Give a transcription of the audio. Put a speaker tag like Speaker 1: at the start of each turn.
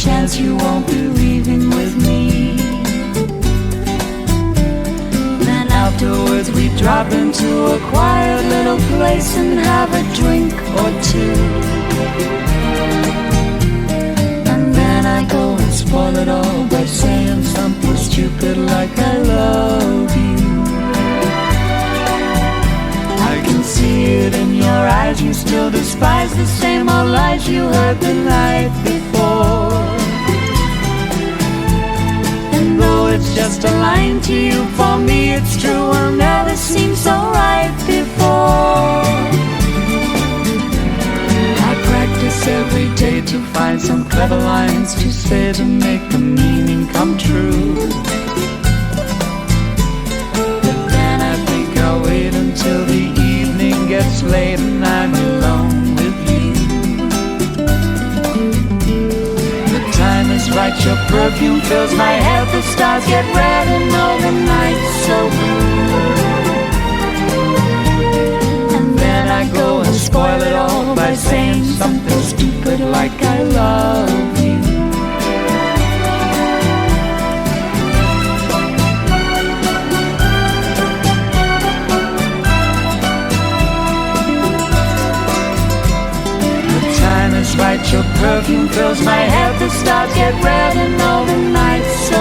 Speaker 1: chance you won't be leaving with me. Then afterwards we drop into a quiet little place and have a drink or two. And then I go and spoil it all by saying something stupid like I love you. I can see it in your eyes, you still despise the same old lies you heard the night before. And though it's just a line to you, for me it's true, will never seem so right before. I practice every day to find some clever lines to say to make the meaning come true. But then I think I'll wait until the evening gets late and I'm alone with you. The time is right, your perfume fills my head, the stars get red and all the night's so blue. And then I go and spoil it all by saying something stupid like I love you. Right, your perfume fills my head, the stars get red and all the night's so